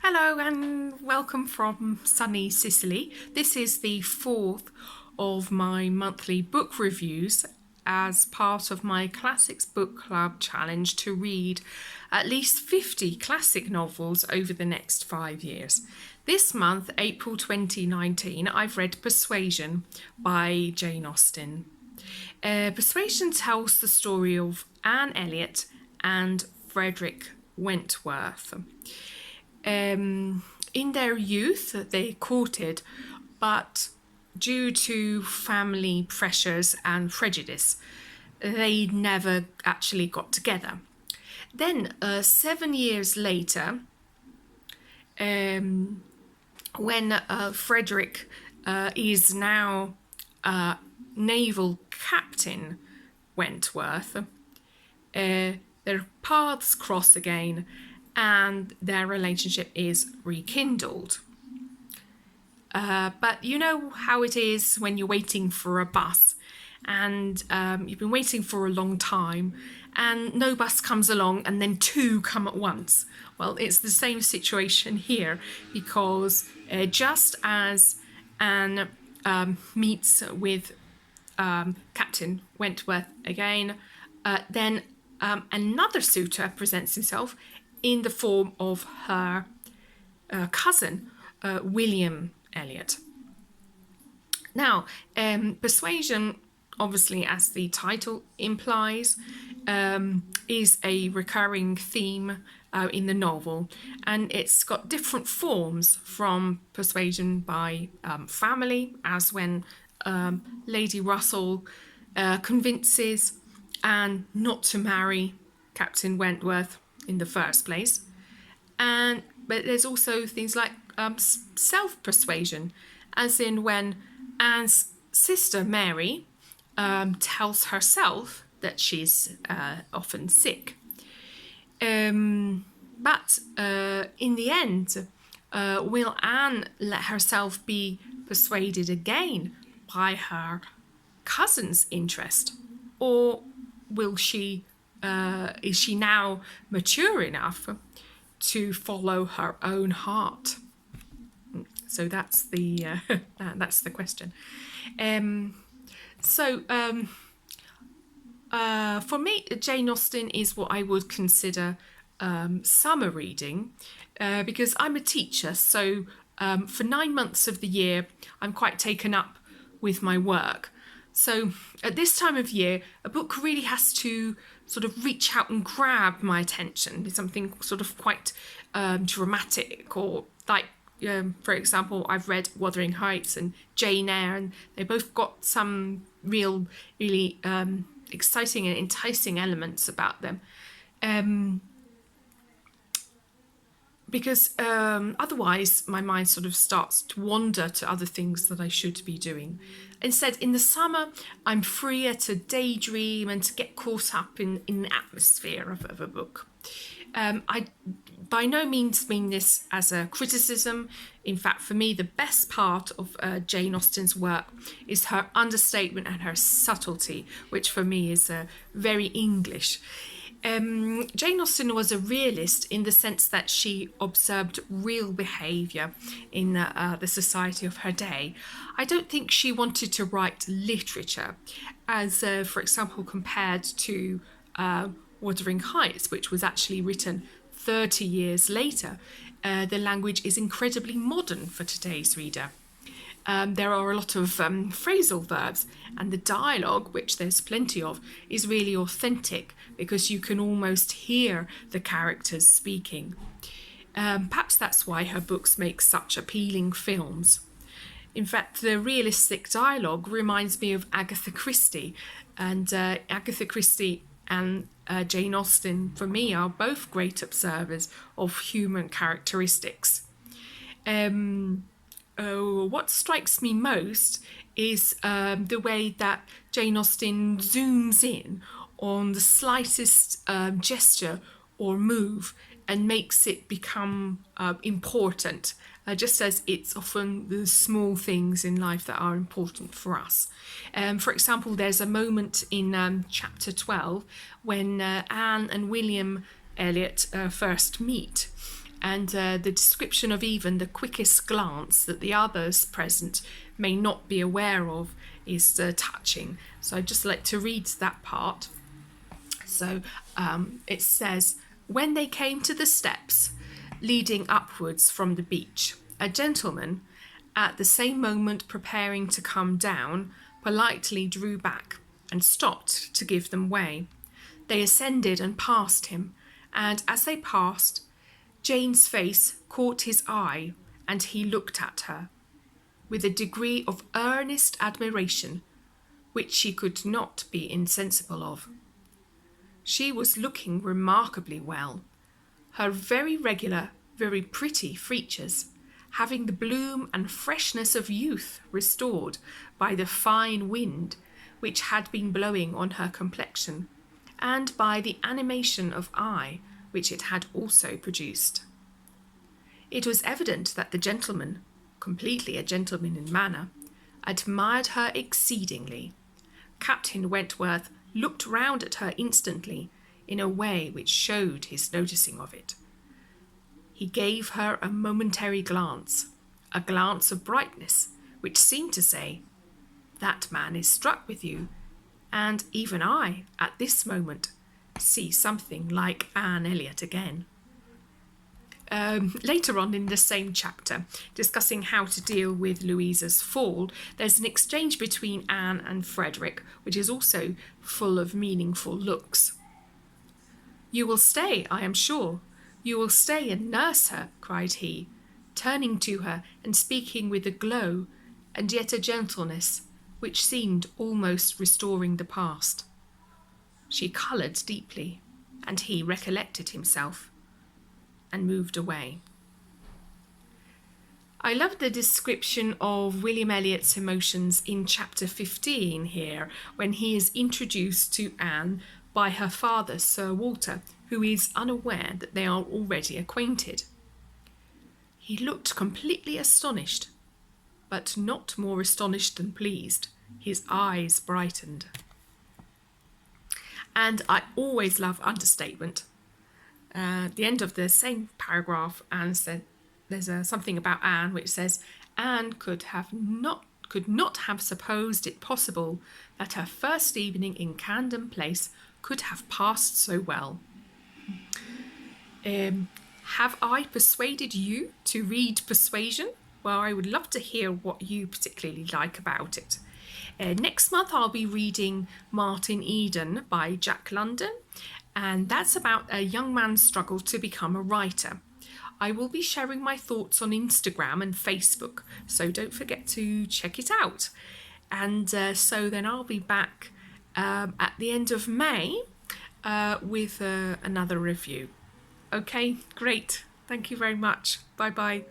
Hello and welcome from sunny Sicily. This is the fourth of my monthly book reviews as part of my Classics Book Club challenge to read at least 50 classic novels over the next 5 years. This month, April 2019, I've read Persuasion by Jane Austen. Persuasion tells the story of Anne Elliot and Frederick Wentworth. In their youth, they courted, but due to family pressures and prejudice, they never actually got together. Then, 7 years later, when Frederick is now naval captain Wentworth, their paths cross again and their relationship is rekindled. But you know how it is when you're waiting for a bus and you've been waiting for a long time and no bus comes along and then two come at once. Well, it's the same situation here because just as Anne meets with Captain Wentworth again, then another suitor presents himself in the form of her cousin, William Elliot. Now, Persuasion, obviously, as the title implies, is a recurring theme in the novel, and it's got different forms from persuasion by family, as when Lady Russell convinces Anne not to marry Captain Wentworth in the first place, but there's also things like self-persuasion, as in when Anne's sister Mary tells herself that she's often sick, but in the end, will Anne let herself be persuaded again by her cousin's interest, or will she is she now mature enough to follow her own heart? So that's the that's the question. For me, Jane Austen is what I would consider summer reading, because I'm a teacher. So for 9 months of the year, I'm quite taken up with my work. So at this time of year, a book really has to sort of reach out and grab my attention. It's something sort of quite dramatic, or like, for example, I've read Wuthering Heights and Jane Eyre, and they both got some really exciting and enticing elements about them. Because otherwise my mind sort of starts to wander to other things that I should be doing. Instead, in the summer, I'm freer to daydream and to get caught up in the atmosphere of a book. I by no means mean this as a criticism. In fact, for me, the best part of Jane Austen's work is her understatement and her subtlety, which for me is very English. Jane Austen was a realist in the sense that she observed real behaviour in the society of her day. I don't think she wanted to write literature, as for example compared to Wuthering Heights, which was actually written 30 years later. The language is incredibly modern for today's reader. There are a lot of phrasal verbs, and the dialogue, which there's plenty of, is really authentic because you can almost hear the characters speaking. Perhaps that's why her books make such appealing films. In fact, the realistic dialogue reminds me of Agatha Christie, and Agatha Christie and Jane Austen, for me, are both great observers of human characteristics. What strikes me most is the way that Jane Austen zooms in on the slightest gesture or move and makes it become important, just as it's often the small things in life that are important for us. For example, there's a moment in chapter 12 when Anne and William Elliot first meet, And the description of even the quickest glance that the others present may not be aware of is touching. So I'd just like to read that part. So it says, when they came to the steps leading upwards from the beach, a gentleman, at the same moment preparing to come down, politely drew back and stopped to give them way. They ascended and passed him, and as they passed, Jane's face caught his eye, and he looked at her with a degree of earnest admiration which she could not be insensible of. She was looking remarkably well, her very regular, very pretty features having the bloom and freshness of youth restored by the fine wind which had been blowing on her complexion, and by the animation of eye which it had also produced. It was evident that the gentleman, completely a gentleman in manner, admired her exceedingly. Captain Wentworth looked round at her instantly in a way which showed his noticing of it. He gave her a momentary glance, a glance of brightness, which seemed to say, "That man is struck with you, and even I, at this moment, see something like Anne Elliot again." Later on in the same chapter, discussing how to deal with Louisa's fall, there's an exchange between Anne and Frederick, which is also full of meaningful looks. "You will stay, I am sure. You will stay and nurse her," cried he, turning to her and speaking with a glow and yet a gentleness which seemed almost restoring the past. She coloured deeply, and he recollected himself and moved away. I love the description of William Elliott's emotions in chapter 15 here, when he is introduced to Anne by her father, Sir Walter, who is unaware that they are already acquainted. He looked completely astonished, but not more astonished than pleased. His eyes brightened. And I always love understatement. At the end of the same paragraph, Anne said, there's something about Anne which says, "Anne could not have supposed it possible that her first evening in Camden Place could have passed so well." Have I persuaded you to read Persuasion? Well, I would love to hear what you particularly like about it. Next month I'll be reading Martin Eden by Jack London, and that's about a young man's struggle to become a writer. I will be sharing my thoughts on Instagram and Facebook, so don't forget to check it out. And so then I'll be back at the end of May with another review. Okay, great. Thank you very much. Bye-bye.